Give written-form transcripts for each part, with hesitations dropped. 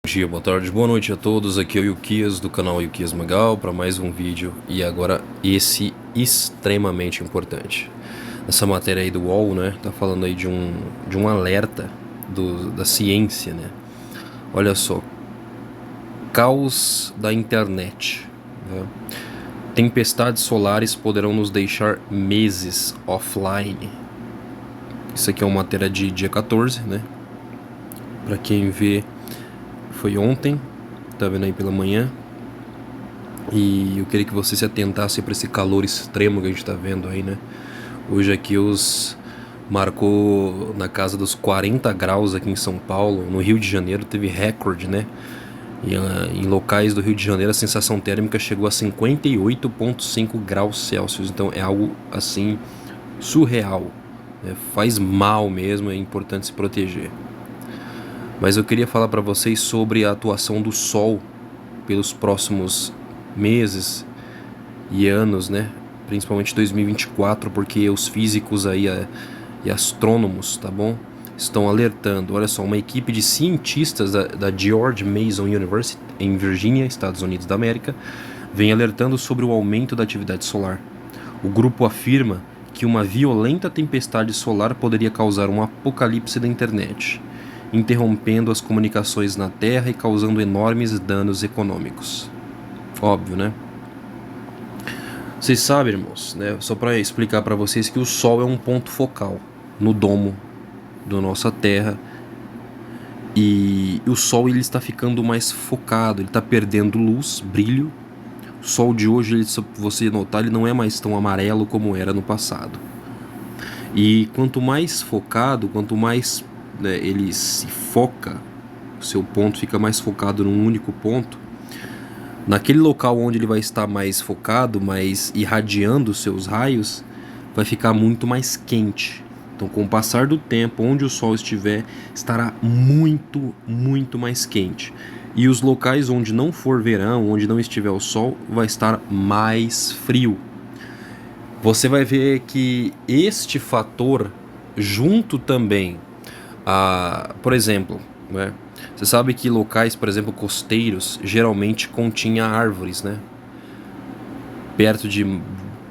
Bom dia, boa tarde, boa noite a todos, aqui é o Yukias do canal Yukias Magal para mais um vídeo e agora esse extremamente importante. Essa matéria aí do UOL, né, tá falando aí de um alerta da ciência, né. Olha só, caos da internet, né? Tempestades solares poderão nos deixar meses offline. Isso aqui é uma matéria de dia 14, né, para quem vê. Foi ontem, tá vendo aí pela manhã. E eu queria que você se atentasse para esse calor extremo que a gente tá vendo aí, né? Hoje aqui marcou na casa dos 40 graus aqui em São Paulo. No Rio de Janeiro teve recorde, né? E, em locais do Rio de Janeiro a sensação térmica chegou a 58,5 graus Celsius. Então é algo assim surreal, né? Faz mal mesmo, é importante se proteger. Mas eu queria falar para vocês sobre a atuação do Sol pelos próximos meses e anos, né? Principalmente 2024, porque os físicos aí e astrônomos, tá bom? Estão alertando. Olha só, uma equipe de cientistas da George Mason University, em Virgínia, Estados Unidos da América, vem alertando sobre o aumento da atividade solar. O grupo afirma que uma violenta tempestade solar poderia causar um apocalipse da internet, interrompendo as comunicações na Terra e causando enormes danos econômicos. Óbvio, né? Vocês sabem, irmãos, né? Só para explicar para vocês que o Sol é um ponto focal no domo da nossa Terra. E o Sol ele está ficando mais focado, ele está perdendo luz, brilho. O Sol de hoje, ele, se você notar, ele não é mais tão amarelo como era no passado. E quanto mais focado, quanto mais ele se foca, o seu ponto fica mais focado num único ponto, naquele local onde ele vai estar mais focado, mais irradiando os seus raios, vai ficar muito mais quente. Então, com o passar do tempo, onde o Sol estiver, estará muito, muito mais quente. E os locais onde não for verão, onde não estiver o Sol, vai estar mais frio. Você vai ver que este fator, junto também por exemplo, né? Você sabe que locais, por exemplo, costeiros, geralmente continha árvores, né? Perto de,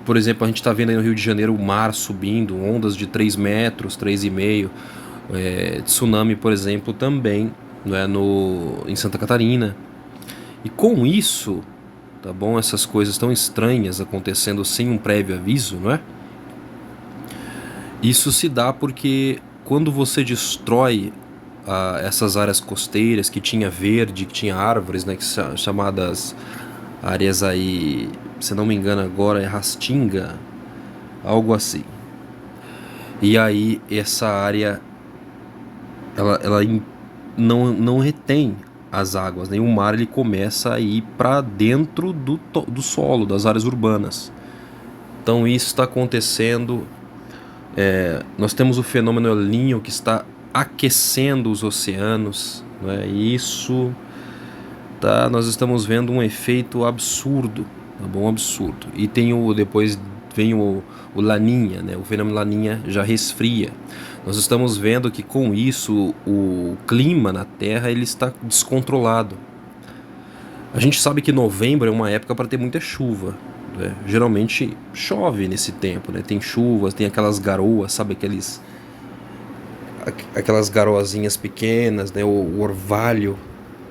por exemplo, a gente está vendo aí no Rio de Janeiro o mar subindo, ondas de 3 metros, 3,5, tsunami, por exemplo, também, né? Em Santa Catarina. E com isso, tá bom? Essas coisas tão estranhas acontecendo sem um prévio aviso, não é? Isso se dá porque quando você destrói essas áreas costeiras que tinha verde, que tinha árvores, né, que chamadas áreas aí, se não me engano agora é Rastinga, algo assim. E aí essa área ela não retém as águas, né? O mar ele começa a ir para dentro do solo, das áreas urbanas. Então isso está acontecendo. Nós temos o fenômeno El Niño que está aquecendo os oceanos, né? E isso nós estamos vendo um efeito absurdo, tá bom? Absurdo. E depois vem o Laninha, né? O fenômeno Laninha já resfria. Nós estamos vendo que com isso o clima na Terra ele está descontrolado. A gente sabe que novembro é uma época para ter muita chuva. Geralmente chove nesse tempo, né? Tem chuvas, tem aquelas garoas, sabe, aquelas garoazinhas pequenas, né? O orvalho,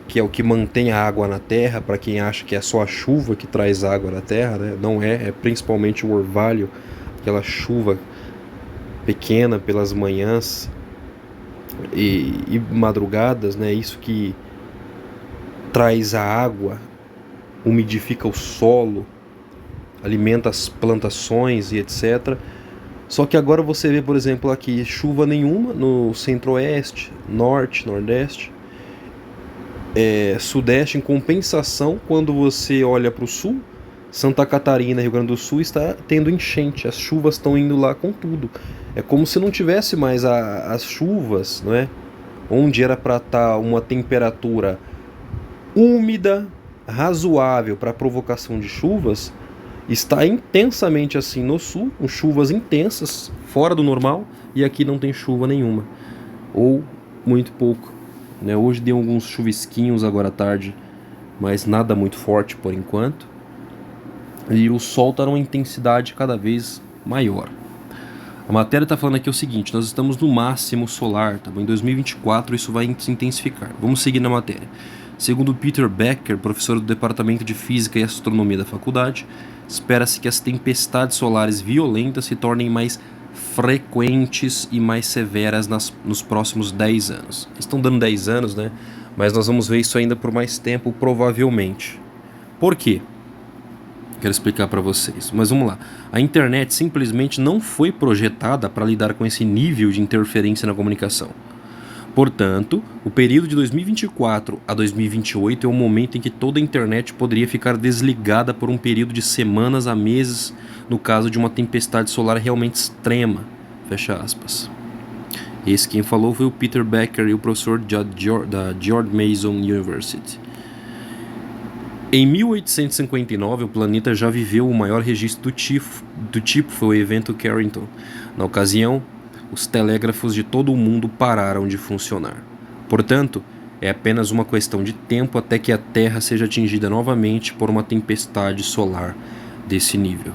que é o que mantém a água na terra, para quem acha que é só a chuva que traz água na terra, né? Não é principalmente o orvalho, aquela chuva pequena pelas manhãs e madrugadas, né? Isso que traz a água, umidifica o solo, alimenta as plantações e etc. Só que agora você vê, por exemplo, aqui chuva nenhuma no centro-oeste, norte, nordeste, sudeste. Em compensação, quando você olha para o sul, Santa Catarina, Rio Grande do Sul, está tendo enchente, as chuvas estão indo lá com tudo. É como se não tivesse mais as chuvas, não é? Onde era para estar uma temperatura úmida, razoável para a provocação de chuvas, está intensamente assim no sul, com chuvas intensas, fora do normal, e aqui não tem chuva nenhuma, ou muito pouco. né? Hoje deu alguns chuvisquinhos agora à tarde, mas nada muito forte por enquanto. E o Sol está numa intensidade cada vez maior. A matéria está falando aqui o seguinte: nós estamos no máximo solar, tá bom? Em 2024 isso vai se intensificar. Vamos seguir na matéria. Segundo Peter Becker, professor do Departamento de Física e Astronomia da faculdade, espera-se que as tempestades solares violentas se tornem mais frequentes e mais severas nos próximos 10 anos. Estão dando 10 anos, né? Mas nós vamos ver isso ainda por mais tempo, provavelmente. Por quê? Quero explicar para vocês, mas vamos lá. A internet simplesmente não foi projetada para lidar com esse nível de interferência na comunicação. Portanto, o período de 2024 a 2028 é o momento em que toda a internet poderia ficar desligada por um período de semanas a meses, no caso de uma tempestade solar realmente extrema. Fecha aspas. Esse quem falou foi o Peter Becker e o professor da George Mason University. Em 1859, o planeta já viveu o maior registro do tipo foi o evento Carrington. Na ocasião, os telégrafos de todo o mundo pararam de funcionar. Portanto, é apenas uma questão de tempo até que a Terra seja atingida novamente por uma tempestade solar desse nível.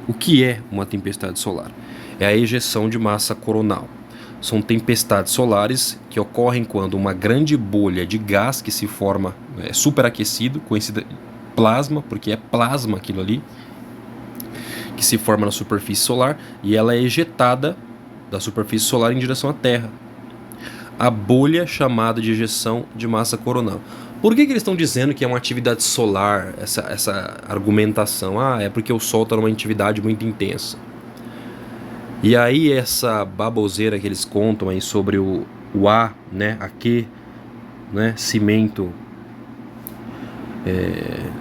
O que é uma tempestade solar? É a ejeção de massa coronal. São tempestades solares que ocorrem quando uma grande bolha de gás que se forma superaquecido, conhecida plasma, porque é plasma aquilo ali, que se forma na superfície solar e ela é ejetada da superfície solar em direção à Terra. A bolha chamada de ejeção de massa coronal. Por que eles estão dizendo que é uma atividade solar, essa argumentação? É porque o Sol está numa atividade muito intensa. E aí essa baboseira que eles contam aí sobre o A, né, aqui, né, cimento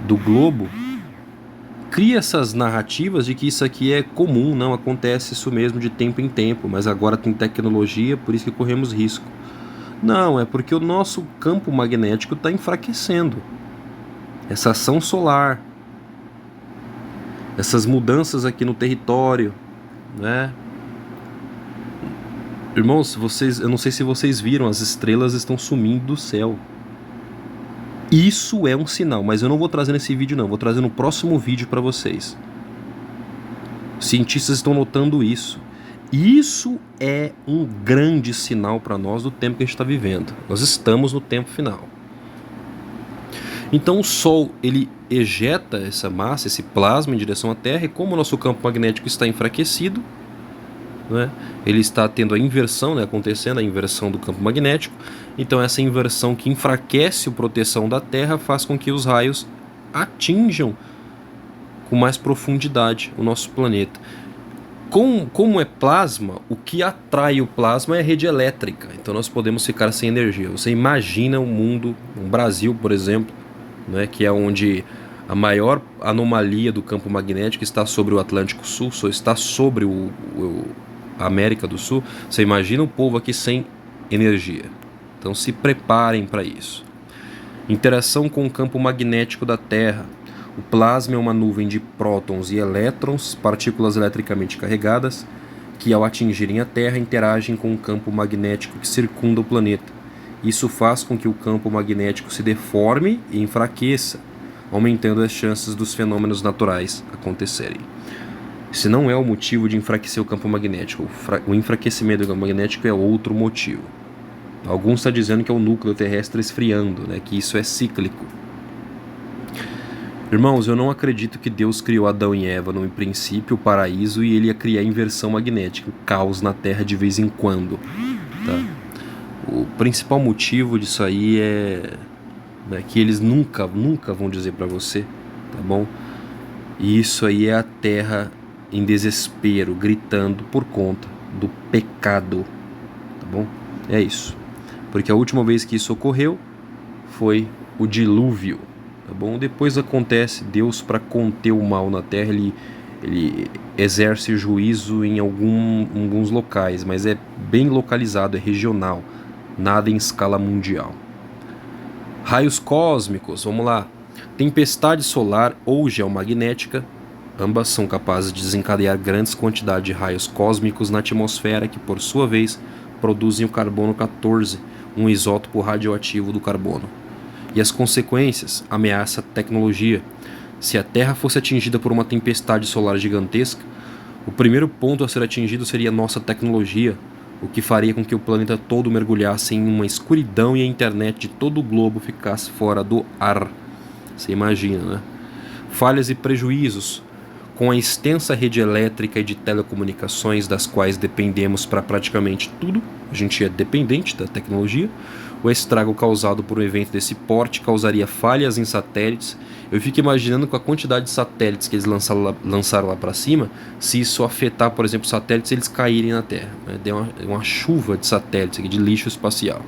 do globo, cria essas narrativas de que isso aqui é comum, não acontece isso mesmo de tempo em tempo, mas agora tem tecnologia, por isso que corremos risco. Não, é porque o nosso campo magnético está enfraquecendo. Essa ação solar, essas mudanças aqui no território, né? Irmãos, eu não sei se vocês viram, as estrelas estão sumindo do céu. Isso é um sinal, mas eu não vou trazer nesse vídeo não, vou trazer no próximo vídeo para vocês. Cientistas estão notando isso. Isso é um grande sinal para nós do tempo que a gente está vivendo. Nós estamos no tempo final. Então o Sol, ele ejeta essa massa, esse plasma em direção à Terra, e como o nosso campo magnético está enfraquecido, né, ele está tendo a inversão, né, acontecendo a inversão do campo magnético. Então essa inversão que enfraquece a proteção da Terra faz com que os raios atinjam com mais profundidade o nosso planeta. Como é plasma, o que atrai o plasma é a rede elétrica. Então nós podemos ficar sem energia. Você imagina um mundo, um Brasil, por exemplo, né, que é onde a maior anomalia do campo magnético está sobre o Atlântico Sul, só está sobre a América do Sul. Você imagina o povo aqui sem energia. Então se preparem para isso. Interação com o campo magnético da Terra. O plasma é uma nuvem de prótons e elétrons, partículas eletricamente carregadas, que ao atingirem a Terra interagem com o campo magnético que circunda o planeta. Isso faz com que o campo magnético se deforme e enfraqueça, aumentando as chances dos fenômenos naturais acontecerem. Esse não é o motivo de enfraquecer o campo magnético. O enfraquecimento do campo magnético é outro motivo. Alguns estão dizendo que é o núcleo terrestre esfriando, né, que isso é cíclico. Irmãos, eu não acredito que Deus criou Adão e Eva no princípio, o paraíso, e ele ia criar inversão magnética, o caos na Terra de vez em quando. Tá? O principal motivo disso aí é, né, que eles nunca vão dizer para você, tá bom? E isso aí é a Terra em desespero, gritando por conta do pecado, tá bom? É isso. Porque a última vez que isso ocorreu foi o dilúvio. Tá bom? Depois acontece, Deus, para conter o mal na Terra, ele exerce juízo em alguns locais, mas é bem localizado, é regional, nada em escala mundial. Raios cósmicos, vamos lá. Tempestade solar ou geomagnética, ambas são capazes de desencadear grandes quantidades de raios cósmicos na atmosfera, que por sua vez produzem o carbono 14, um isótopo radioativo do carbono. E as consequências ameaçam a tecnologia. Se a Terra fosse atingida por uma tempestade solar gigantesca, o primeiro ponto a ser atingido seria nossa tecnologia, o que faria com que o planeta todo mergulhasse em uma escuridão e a internet de todo o globo ficasse fora do ar. Você imagina, né? Falhas e prejuízos. Com a extensa rede elétrica e de telecomunicações das quais dependemos para praticamente tudo, a gente é dependente da tecnologia, o estrago causado por um evento desse porte causaria falhas em satélites. Eu fico imaginando com a quantidade de satélites que eles lançaram lá para cima, se isso afetar, por exemplo, satélites eles caírem na Terra. Né? Deu uma chuva de satélites aqui, de lixo espacial.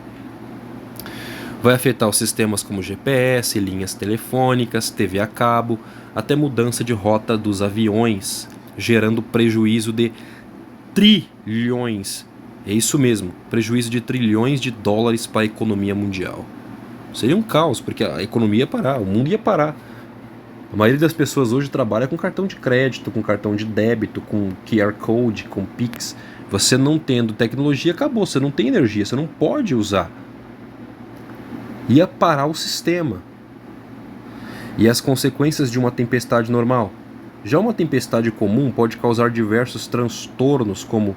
Vai afetar os sistemas como GPS, linhas telefônicas, TV a cabo, até mudança de rota dos aviões, gerando prejuízo de trilhões. É isso mesmo, prejuízo de trilhões de dólares para a economia mundial. Seria um caos, porque a economia ia parar, o mundo ia parar. A maioria das pessoas hoje trabalha com cartão de crédito, com cartão de débito, com QR Code, com Pix. Você não tendo tecnologia, acabou, você não tem energia, você não pode usar. Ia parar o sistema. E as consequências de uma tempestade normal? Já uma tempestade comum pode causar diversos transtornos, como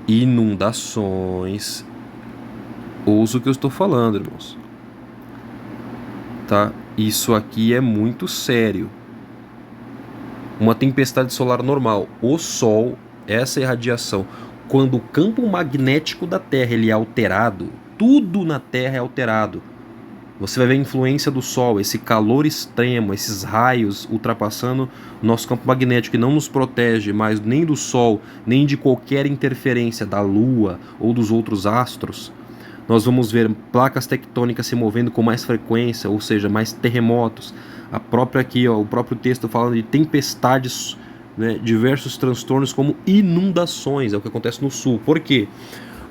inundações. Ouça o que eu estou falando, irmãos. Tá? Isso aqui é muito sério. Uma tempestade solar normal, o Sol, essa irradiação, quando o campo magnético da Terra ele é alterado, tudo na Terra é alterado. Você vai ver a influência do Sol, esse calor extremo, esses raios ultrapassando o nosso campo magnético, que não nos protege mais nem do Sol, nem de qualquer interferência da Lua ou dos outros astros. Nós vamos ver placas tectônicas se movendo com mais frequência, ou seja, mais terremotos. O próprio texto falando de tempestades, né, diversos transtornos como inundações, é o que acontece no Sul. Por quê?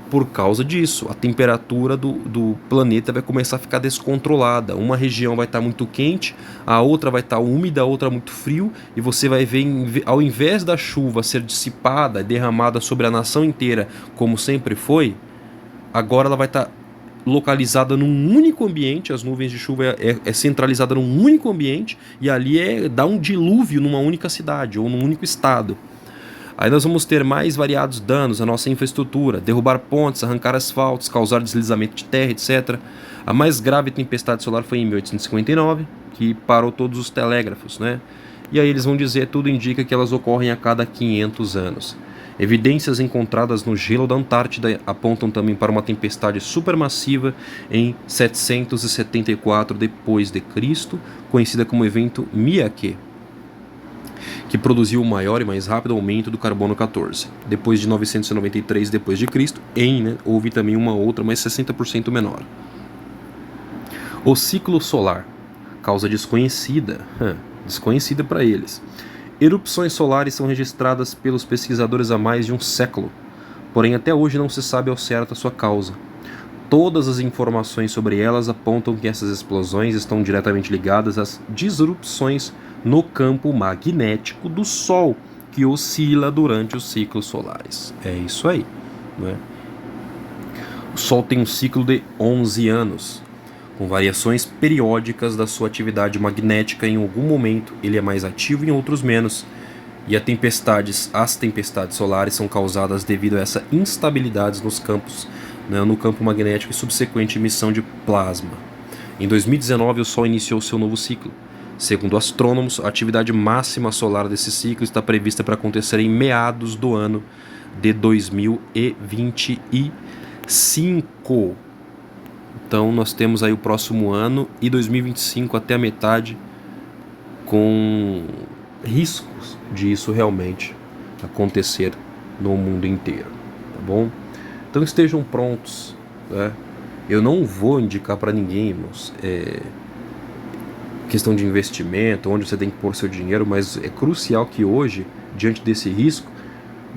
Por causa disso, a temperatura do planeta vai começar a ficar descontrolada. Uma região vai estar muito quente, a outra vai estar úmida, a outra muito frio, e você vai ver, ao invés da chuva ser dissipada, derramada sobre a nação inteira, como sempre foi, agora ela vai estar localizada num único ambiente. As nuvens de chuva é centralizada num único ambiente, e ali dá um dilúvio numa única cidade ou num único estado. Aí nós vamos ter mais variados danos à nossa infraestrutura, derrubar pontes, arrancar asfaltos, causar deslizamento de terra, etc. A mais grave tempestade solar foi em 1859, que parou todos os telégrafos, né? E aí eles vão dizer, tudo indica que elas ocorrem a cada 500 anos. Evidências encontradas no gelo da Antártida apontam também para uma tempestade supermassiva em 774 d.C., conhecida como evento Miyake, que produziu o maior e mais rápido aumento do carbono 14. Depois de 993 d.C., houve também uma outra, mas 60% menor. O ciclo solar, causa desconhecida para eles. Erupções solares são registradas pelos pesquisadores há mais de um século, porém até hoje não se sabe ao certo a sua causa. Todas as informações sobre elas apontam que essas explosões estão diretamente ligadas às disrupções no campo magnético do Sol, que oscila durante os ciclos solares. É isso aí, não é? O Sol tem um ciclo de 11 anos, com variações periódicas da sua atividade magnética. Em algum momento ele é mais ativo, em outros menos. E as tempestades solares são causadas devido a essa instabilidade nos campos, no campo magnético e subsequente emissão de plasma. Em 2019, o Sol iniciou seu novo ciclo. Segundo astrônomos, a atividade máxima solar desse ciclo está prevista para acontecer em meados do ano de 2025. Então nós temos aí o próximo ano e 2025 até a metade, com riscos de isso realmente acontecer no mundo inteiro, tá bom? Então estejam prontos, né? Eu não vou indicar para ninguém, irmãos, questão de investimento, onde você tem que pôr seu dinheiro, mas é crucial que hoje, diante desse risco,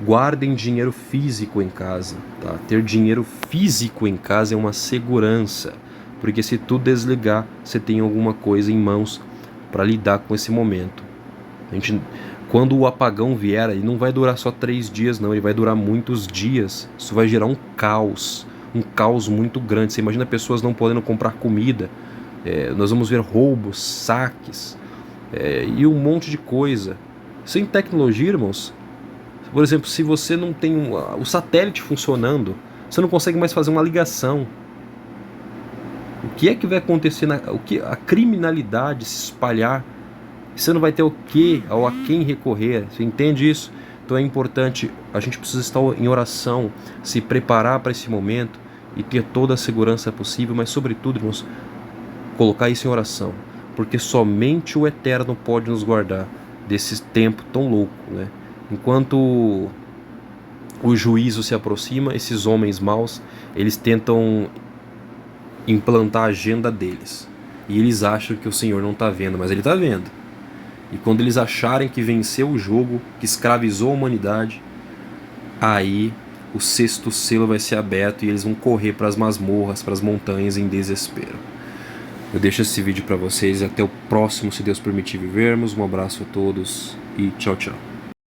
guardem dinheiro físico em casa, tá? Ter dinheiro físico em casa é uma segurança, porque se tudo desligar, você tem alguma coisa em mãos para lidar com esse momento. Quando o apagão vier, ele não vai durar só 3 dias, não, ele vai durar muitos dias. Isso vai gerar um caos um caos muito grande. Você imagina pessoas não podendo comprar comida, nós vamos ver roubos, saques, e um monte de coisa. Sem tecnologia, irmãos, por exemplo, se você não tem o satélite funcionando, você não consegue mais fazer uma ligação. O que é que vai acontecer? A criminalidade se espalhar, você não vai ter o que ou a quem recorrer. Você entende isso? Então é importante, a gente precisa estar em oração, se preparar para esse momento e ter toda a segurança possível, mas sobretudo, irmãos, colocar isso em oração, porque somente o Eterno pode nos guardar desse tempo tão louco, né? Enquanto o juízo se aproxima, esses homens maus, eles tentam implantar a agenda deles. E eles acham que o Senhor não está vendo, mas Ele está vendo. E quando eles acharem que venceu o jogo, que escravizou a humanidade, aí o sexto selo vai ser aberto e eles vão correr para as masmorras, para as montanhas em desespero. Eu deixo esse vídeo para vocês e até o próximo, se Deus permitir vivermos. Um abraço a todos e tchau, tchau.